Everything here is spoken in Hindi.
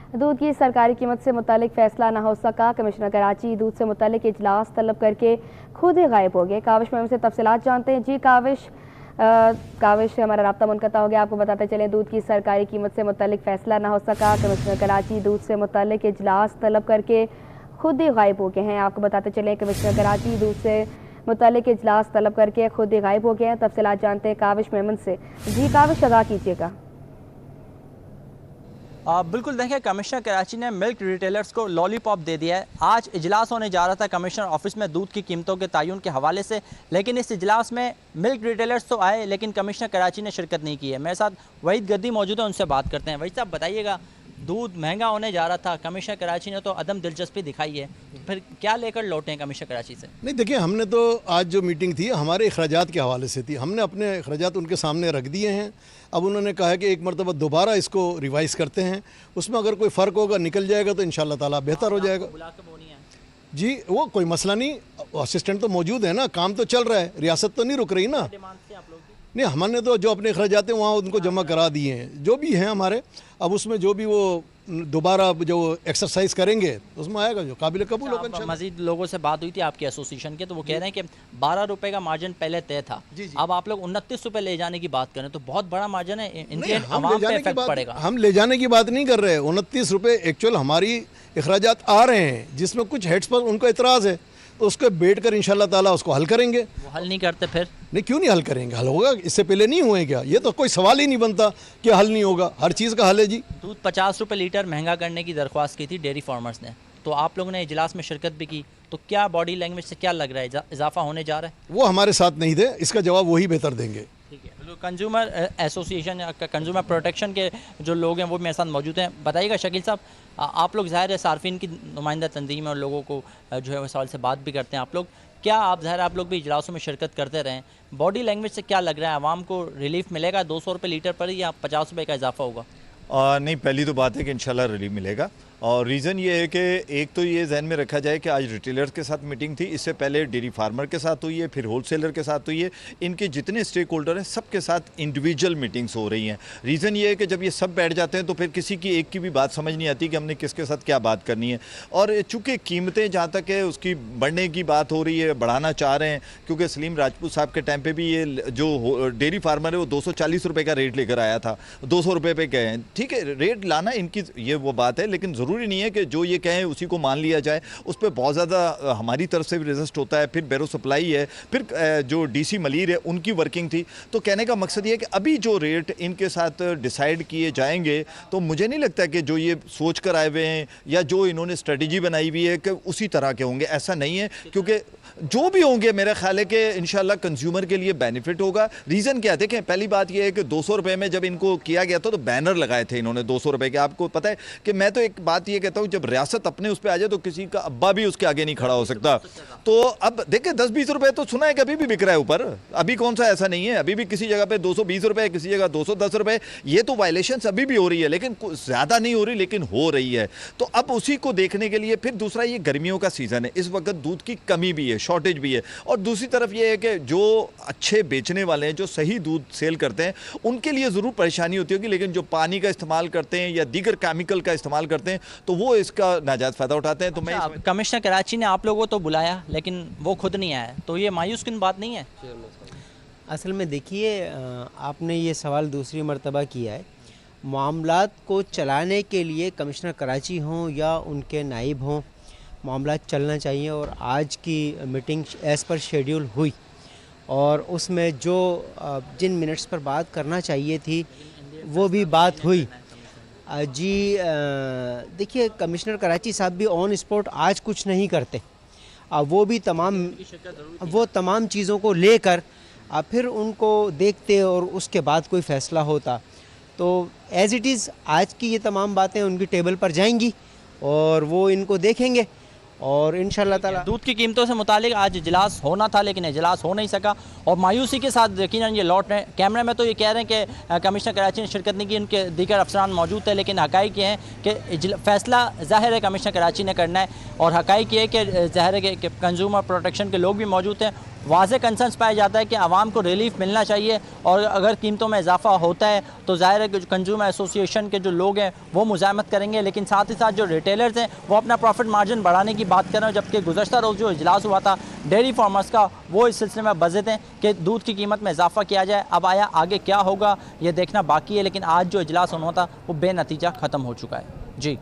दूध की सरकारी कीमत से मुतालिक फैसला न हो सका। कमिश्नर कराची दूध से मुतालिक इजलास तलब करके खुद ही गायब हो गए। काविश में हमसे तफसीलात जानते हैं। जी काविश हमारा राब्ता मुनक़ता हो गया। आपको बताते चले, दूध की सरकारी कीमत से मुतालिक फैसला न हो सका। कमिश्नर कराची दूध से मुतालिक इजलास तलब करके खुद ही गायब हो गए हैं। आपको बताते चले, कमिश्नर कराची दूध से मुतालिक इजलास तलब करके खुद ही गायब हो गए हैं। तफसीलात जानते हैं काविश मेमन से। जी काविश, अदा कीजिएगा। बिल्कुल देखिए, कमिश्नर कराची ने मिल्क रिटेलर्स को लॉलीपॉप दे दिया है। आज इजलास होने जा रहा था कमिश्नर ऑफिस में दूध की कीमतों के तयन के हवाले से, लेकिन इस इजलास में मिल्क रिटेलर्स तो आए लेकिन कमिश्नर कराची ने शिरकत नहीं की है। मेरे साथ वहीद गद्दी मौजूद है, उनसे बात करते हैं। वहीद साहब बताइएगा, दूध महंगा होने जा रहा था, कमिश्नर कराची ने तो अदम दिलचस्पी दिखाई है, फिर क्या लेकर लौटे हैं कमिश्नर कराची से? नहीं देखिए, हमने तो आज जो मीटिंग थी हमारे अखराजात के हवाले से थी। हमने अपने अखराजात उनके सामने रख दिए हैं। अब उन्होंने कहा है कि एक मरतबा दोबारा इसको रिवाइज़ करते हैं, उसमें अगर कोई फ़र्क होगा निकल जाएगा तो इंशाअल्लाह ताला बेहतर हो जाएगा। जी वो कोई मसला नहीं, असिस्टेंट तो मौजूद है ना, काम तो चल रहा है, रियासत तो नहीं रुक रही ना। नहीं, हमने तो जो अपने अखराजात हैं वहाँ उनको जमा करा दिए हैं, जो भी हैं हमारे। अब उसमें जो भी वो दोबारा जो एक्सरसाइज करेंगे उसमें आएगा जो काबिल कबूल होगा। मजीद लोगों से बात हुई थी आपकी एसोसिएशन के, तो वो कह रहे हैं कि 12 रुपये का मार्जिन पहले तय था, अब आप लोग 29 रुपये ले जाने की बात करें तो बहुत बड़ा मार्जिन है, इनके अवाम पे इफेक्ट पड़ेगा। हम ले जाने की बात नहीं कर रहे। 29 रुपये एक्चुअल हमारी अखराजात आ रहे हैं, जिसमें कुछ हेड्स पर उनको इतराज़ है, तो उसको बैठ कर इंशाल्लाह ताला उसको हल करेंगे। वो हल नहीं करते फिर? नहीं, क्यों नहीं हल करेंगे, हल होगा। इससे पहले नहीं हुए क्या? ये तो कोई सवाल ही नहीं बनता कि हल नहीं होगा, हर चीज़ का हल है जी। दूध 50 रुपये लीटर महंगा करने की दरख्वास्त की थी डेयरी फार्मर्स ने, तो आप लोगों ने इजलास में शिरकत भी की, तो क्या बॉडी लैंग्वेज से क्या लग रहा है, इजाफा होने जा रहा है? वो हमारे साथ नहीं थे, इसका जवाब वही बेहतर देंगे। ठीक है, कंज्यूमर एसोसिएशन या कंज्यूमर प्रोटेक्शन के जो लोग हैं वो मेरे साथ मौजूद हैं। बताइएगा शकील साहब, आप लोग ज़ाहिर है सार्फिन की नुमाइंदा तंजीम और लोगों को जो है वो सवाल से बात भी करते हैं आप लोग, क्या आप ज़ाहिर आप लोग भी इजलासों में शिरकत करते रहें, बॉडी लैंग्वेज से क्या लग रहा है, आवाम को रिलीफ मिलेगा 200 रुपये लीटर पर या 50 रुपये का इजाफा होगा? नहीं, पहली तो बात है कि इंशाल्लाह रिलीफ मिलेगा। और रीज़न ये है कि एक तो ये जहन में रखा जाए कि आज रिटेलर्स के साथ मीटिंग थी, इससे पहले डेयरी फार्मर के साथ हुई है, फिर होलसेलर के साथ हुई है, इनके जितने स्टेक होल्डर हैं सबके साथ इंडिविजुअल मीटिंग्स हो रही हैं। रीज़न ये है कि जब ये सब बैठ जाते हैं तो फिर किसी की एक की भी बात समझ नहीं आती कि हमने किसके साथ क्या बात करनी है। और चूँकि कीमतें जहाँ तक है उसकी बढ़ने की बात हो रही है, बढ़ाना चाह रहे हैं, क्योंकि सलीम राजपूत साहब के टाइम पर भी ये जो डेयरी फार्मर है वो 240 रुपये का रेट लेकर आया था, 200 रुपये पे गए हैं। ठीक है, रेट लाना इनकी ये वो बात है, लेकिन ज़रूरी नहीं है कि जो ये कहें उसी को मान लिया जाए। उस पर बहुत ज़्यादा हमारी तरफ से भी रेजिस्ट होता है, फिर बैरो सप्लाई है, फिर जो डीसी मलीर है उनकी वर्किंग थी। तो कहने का मकसद ये है कि अभी जो रेट इनके साथ डिसाइड किए जाएंगे तो मुझे नहीं लगता कि जो ये सोच कर आए हुए हैं या जो इन्होंने स्ट्रेटजी बनाई हुई है कि उसी तरह के होंगे, ऐसा नहीं है। क्योंकि जो भी होंगे मेरा ख्याल है कि इंशाल्लाह कंज्यूमर के लिए बेनिफिट होगा। रीज़न क्या है, देखें पहली बात यह है कि 200 रुपये में जब इनको किया गया था तो बैनर लगाए थे इन्होंने 200 रुपये के। आपको पता है कि मैं तो एक बात ये कहता हूँ, जब रियासत अपने उस पर आ जाए तो किसी का अब्बा भी उसके आगे नहीं खड़ा हो सकता। तो अब देखें 10-20 रुपये तो सुना है कि अभी भी बिक रहा है ऊपर, अभी कौन सा ऐसा नहीं है, अभी भी किसी जगह पे 220 रुपये, किसी जगह 210 रुपये। ये तो वायलेशंस अभी भी हो रही है, लेकिन ज़्यादा नहीं हो रही, लेकिन हो रही है। तो अब उसी को देखने के लिए फिर दूसरा ये गर्मियों का सीज़न है, इस वक्त दूध की कमी भी है, शॉर्टेज भी है। और दूसरी तरफ ये है कि जो अच्छे बेचने वाले हैं, जो सही दूध सेल करते हैं, उनके लिए ज़रूर परेशानी होती होगी, लेकिन जो पानी का इस्तेमाल करते हैं या दीगर केमिकल का इस्तेमाल करते हैं तो वो इसका नाजायज़ फ़ायदा उठाते हैं। तो मैं कमिश्नर कराची ने आप लोगों को तो बुलाया लेकिन वो खुद नहीं आया, तो ये मायूस किन बात नहीं है? असल में देखिए, आपने ये सवाल दूसरी मर्तबा किया है। मामलात को चलाने के लिए कमिश्नर कराची हों या उनके नाइब हों, मामलात चलना चाहिए। और आज की मीटिंग एज़ पर शेड्यूल हुई और उसमें जो जिन मिनट्स पर बात करना चाहिए थी वो भी बात हुई। जी देखिए, कमिश्नर कराची साहब भी ऑन स्पॉट आज कुछ नहीं करते, वो भी तमाम चीज़ों को लेकर फिर उनको देखते और उसके बाद कोई फ़ैसला होता। तो एज़ इट इज़ आज की ये तमाम बातें उनकी टेबल पर जाएंगी और वो इनको देखेंगे और इंशाल्लाह ताला। दूध की कीमतों से मुतालिक आज इजलास होना था लेकिन इजलास हो नहीं सका और मायूसी के साथ यकीनन ये लौट रहे हैं। कैमरे में तो ये कह रहे हैं कि कमिश्नर कराची ने शिरकत नहीं की, उनके दीगर अफसरान मौजूद थे, लेकिन हक़ाइक़ ये हैं कि फ़ैसला ज़ाहिर है कमिश्नर कराची ने करना है और हक़ाइक़ ये है कि ज़ाहिर है कि कंज्यूमर प्रोटेक्शन के लोग भी मौजूद हैं, वाज़ेह कंसर्न्स पाया जाता है कि आवाम को रिलीफ मिलना चाहिए और अगर कीमतों में इजाफा होता है तो ज़ाहिर है कि कंज्यूमर एसोसिएशन के जो लोग हैं वो मुज़ाहमत करेंगे, लेकिन साथ ही साथ जो रिटेलर्स हैं वो अपना प्रॉफिट मार्जिन बढ़ाने की बात कर रहे हैं। जबकि गुज़श्ता रोज़ जो इजलास हुआ था डेयरी फार्मर्स का, वो इस सिलसिले में बज़द हैं कि दूध की कीमत में इजाफा किया जाए। अब आया आगे क्या होगा ये देखना बाकी है, लेकिन आज जो इजलास होना था वो बेनतीजा ख़त्म हो चुका है। जी।